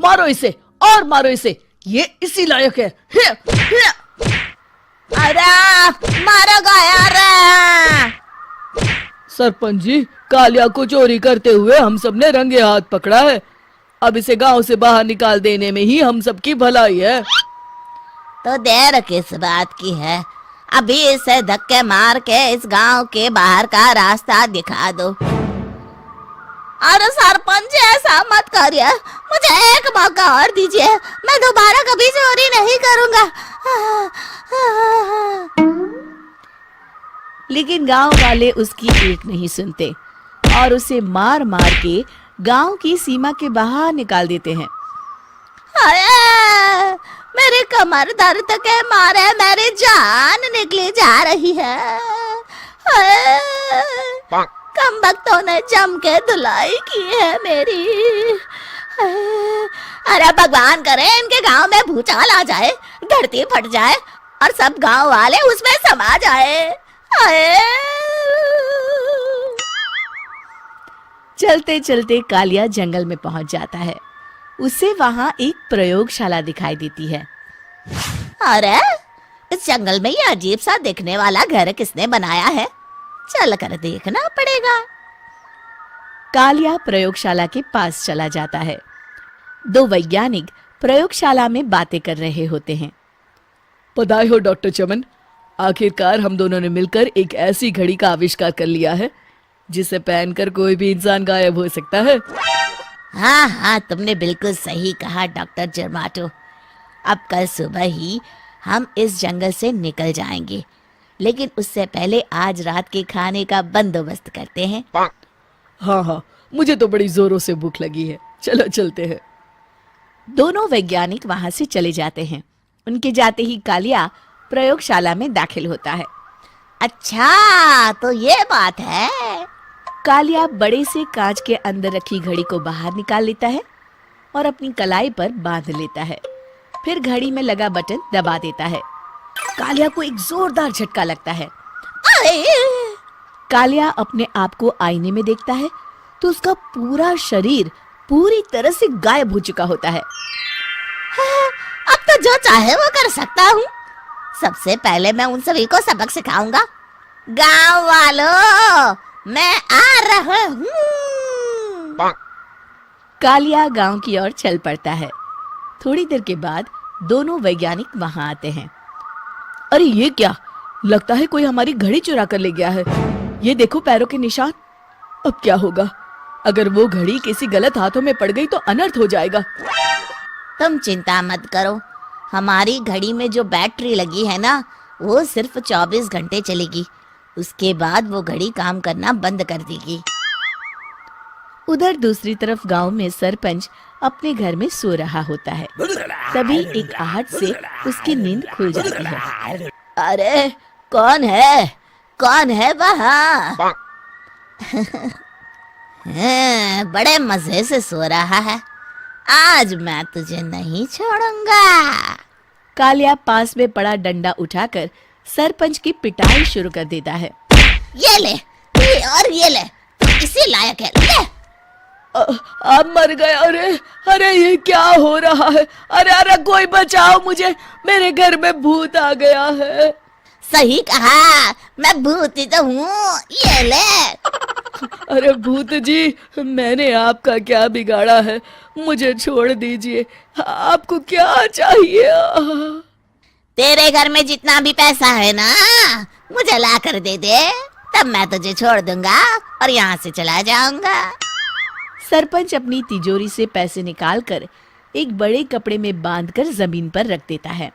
मारो इसे और मारो इसे, ये इसी लायक है। अरे मारो यार। सरपंच जी, कालिया को चोरी करते हुए हम सब ने रंगे हाथ पकड़ा है। अब इसे गांव से बाहर निकाल देने में ही हम सबकी भलाई है। तो देर किस बात की है, अभी इसे धक्के मार के इस गांव के बाहर का रास्ता दिखा दो। अरे सरपंच ऐसा मत करिए, मुझे एक मौका और दीजिए, मैं दोबारा कभी चोरी नहीं करूंगा। लेकिन गांव वाले उसकी एक नहीं सुनते और उसे मार मार के गांव की सीमा के बाहर निकाल देते हैं। अरे मेरी कमर दर्द के मारे मेरी जान निकली जा रही है। कमबख्तों ने जम के धुलाई की है मेरी। अरे भगवान करे इनके गांव में भूचाल आ जाए, धरती फट जाए और सब गांव वाले उसमें समा जाए। चलते चलते कालिया जंगल में पहुंच जाता है। उसे वहां एक प्रयोगशाला दिखाई देती है। अरे इस जंगल में ये अजीब सा दिखने वाला घर किसने बनाया है, चल कर देखना पड़ेगा। कालिया प्रयोगशाला के पास चला जाता है। दो वैज्ञानिक प्रयोगशाला में बातें कर रहे होते हैं। बधाई हो डॉक्टर चमन, आखिरकार हम दोनों ने मिलकर एक ऐसी घड़ी का आविष्कार कर लिया है जिसे पहनकर कोई भी इंसान गायब हो सकता है। हाँ हाँ, तुमने बिल्कुल सही कहा डॉक्टर जर्माटो। अब कल सुबह ही हम इस जंगल से निकल जाएंगे, लेकिन उससे पहले आज रात के खाने का बंदोबस्त करते हैं। हाँ हाँ, मुझे तो बड़ी जोरों से भूख लगी है, चलो चलते हैं। दोनों वैज्ञानिक वहां से चले जाते हैं। उनके जाते ही कालिया प्रयोगशाला में दाखिल होता है। अच्छा तो ये बात है। कालिया बड़े से कांच के अंदर रखी घड़ी को बाहर निकाल लेता है और अपनी कलाई पर बांध लेता है। फिर घड़ी में लगा बटन दबा देता है। कालिया को एक जोरदार झटका लगता है। कालिया अपने आप को आईने में देखता है तो उसका पूरा शरीर पूरी तरह से गायब हो चुका होता है। अब तो जो चाहे वो कर सकता हूँ। सबसे पहले मैं उन सभी को सबक सिखाऊंगा। गांव वालों, मैं आ रहा हूँ। कालिया गांव की ओर चल पड़ता है। थोड़ी देर के बाद दोनों वैज्ञानिक वहां आते हैं। अरे ये क्या, लगता है कोई हमारी घड़ी चुरा कर ले गया है। ये देखो पैरों के निशान। अब क्या होगा, अगर वो घड़ी किसी गलत हाथों में पड़ गई तो अनर्थ हो जाएगा। तुम चिंता मत करो, हमारी घड़ी में जो बैटरी लगी है ना, वो सिर्फ 24 घंटे चलेगी। उसके बाद वो घड़ी काम करना बंद कर देगी। उधर दूसरी तरफ गांव में सरपंच अपने घर में सो रहा होता है। तभी एक आहट से उसकी नींद खुल जाती है। अरे कौन है, कौन है वहाँ? बड़े मजे से सो रहा है, आज मैं तुझे नहीं छोड़ूंगा। कालिया पास में पड़ा डंडा उठाकर सरपंच की पिटाई शुरू कर देता है। ये ले, ये और ये ले, तू इसी लायक है, ले। आप मर गए। अरे अरे ये क्या हो रहा है? अरे अरे कोई बचाओ मुझे, मेरे घर में भूत आ गया है। सही कहा, मैं भूत ही तो हूँ, ये ले। अरे भूत जी, मैंने आपका क्या बिगाड़ा है, मुझे छोड़ दीजिए। आपको क्या चाहिए? तेरे घर में जितना भी पैसा है ना, मुझे ला कर दे दे, तब मैं तुझे छोड़ दूंगा और यहाँ से चला जाऊंगा। सरपंच अपनी तिजोरी से पैसे निकालकर एक बड़े कपड़े में बांधकर जमीन पर रख देता है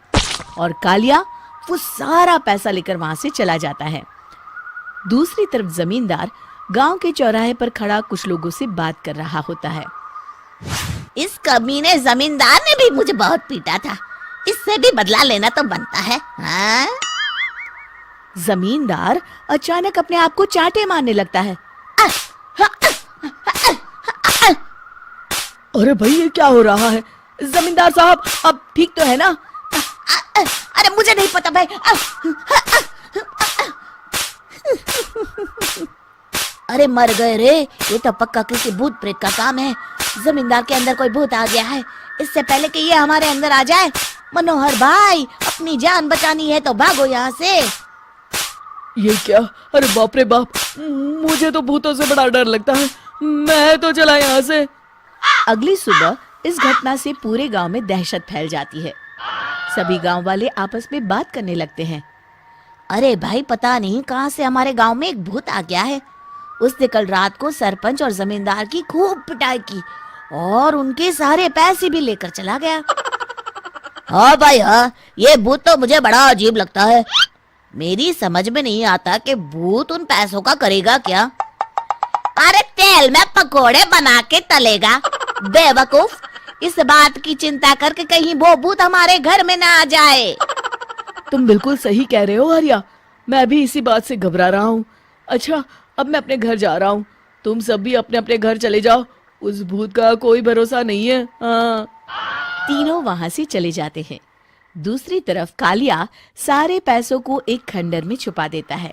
और कालिया वो सारा पैसा लेकर वहां से चला जाता है। दूसरी तरफ जमींदार गांव के चौराहे पर खड़ा कुछ लोगों से बात कर रहा होता है। इस कमीने जमींदार ने भी मुझे बहुत पीटा था, इससे भी बदला लेना तो बनता है। हाँ? जमींदार अचानक अपने आप को चांटे मारने लगता है। अरे भाई ये क्या हो रहा है? जमींदार साहब अब ठीक तो है ना? अरे मुझे नहीं पता भाई। अरे मर गए रे, ये तो पक्का किसी भूत प्रेत का काम है। जमींदार के अंदर कोई भूत आ गया है। इससे पहले कि ये हमारे अंदर आ जाए, मनोहर भाई अपनी जान बचानी है तो भागो यहाँ से। ये क्या? अरे बाप रे बाप, मुझे तो भूतों से बड़ा डर लगता है। मैं तो चला यहाँ से। अगली सुबह इस घटना से पूरे गांव में दहशत फैल जाती है। सभी गांव वाले आपस में बात करने लगते हैं। अरे भाई पता नहीं कहाँ से हमारे गांव में एक भूत आ गया है। उसने कल रात को सरपंच और जमींदार की खूब पिटाई की और उनके सारे पैसे भी लेकर चला गया। हाँ भाई हाँ, ये भूत तो मुझे बड़ा अजीब लगता है। मेरी समझ में नहीं आता कि भूत उन पैसों का करेगा क्या। अरे तेल में पकोड़े बना के तलेगा बेवकूफ। इस बात की चिंता करके कहीं वो भूत हमारे घर में ना आ जाए। तुम बिल्कुल सही कह रहे हो आर्या, मैं भी इसी बात से घबरा रहा हूँ। अच्छा, अब मैं अपने घर जा रहा हूँ। तुम सब भी अपने अपने घर चले जाओ। उस भूत का कोई भरोसा नहीं है। हाँ। तीनों वहां से चले जाते हैं। दूसरी तरफ कालिया सारे पैसों को एक खंडर में छुपा देता है।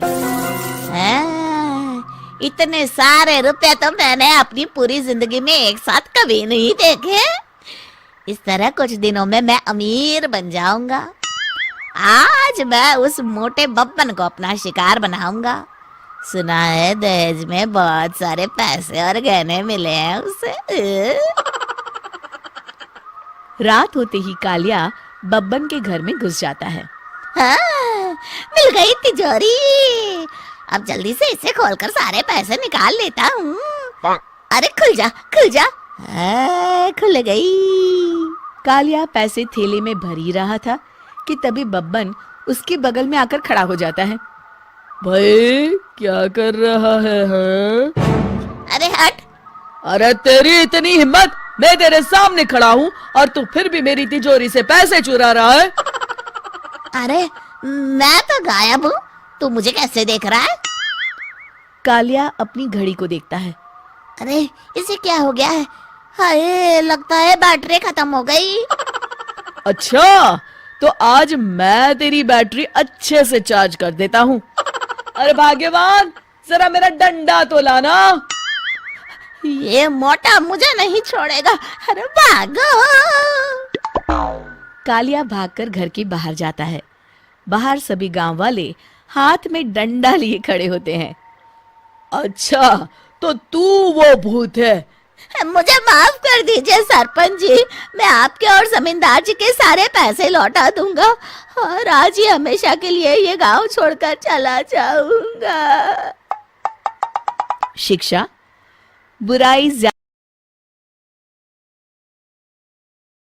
इतने सारे रुपए तो मैंने अपनी पूरी जिंदगी में एक साथ कभी नहीं देखे। इस तरह कुछ दिनों में मैं अमीर बन जाऊंगा। आज मैं उस मोटे बब्बन को अपना शिकार बनाऊंगा। सुना है दहेज में बहुत सारे पैसे और गहने मिले हैं उसे। रात होते ही कालिया बब्बन के घर में घुस जाता है। हाँ, मिल गई तिजोरी। अब जल्दी से इसे खोलकर सारे पैसे निकाल लेता हूँ। अरे खुल जा खुल जा। खुल गई। कालिया पैसे थैले में भर ही रहा था कि तभी बब्बन उसके बगल में आकर खड़ा हो जाता है। भाई क्या कर रहा है? हाँ? अरे हट। अरे तेरी इतनी हिम्मत, मैं तेरे सामने खड़ा हूँ और तू फिर भी मेरी तिजोरी से पैसे चुरा रहा है। अरे मैं तो गायब हूँ, तू मुझे कैसे देख रहा है? कालिया अपनी घड़ी को देखता है। अरे इसे क्या हो गया है? हाय, लगता है बैटरी खत्म हो गई। अच्छा, तो आज मैं तेरी बैटरी अच्छे से चार्ज कर देता हूँ। अरे भाग्यवान, जरा मेरा डंडा तो लाना। ये मोटा मुझे नहीं छोड़ेगा। अरे भागो। कालिया भागकर घर के बाहर जाता है। बाहर सभी गांव वाले हाथ में डंडा लिए खड़े होते हैं। अच्छा, तो तू वो भूत है? मुझे माफ कर दीजिए सरपंच जी, मैं आपके और जमींदार जी के सारे पैसे लौटा दूंगा और आज ही हमेशा के लिए ये गांव छोड़कर चला जाऊंगा। शिक्षा, बुराई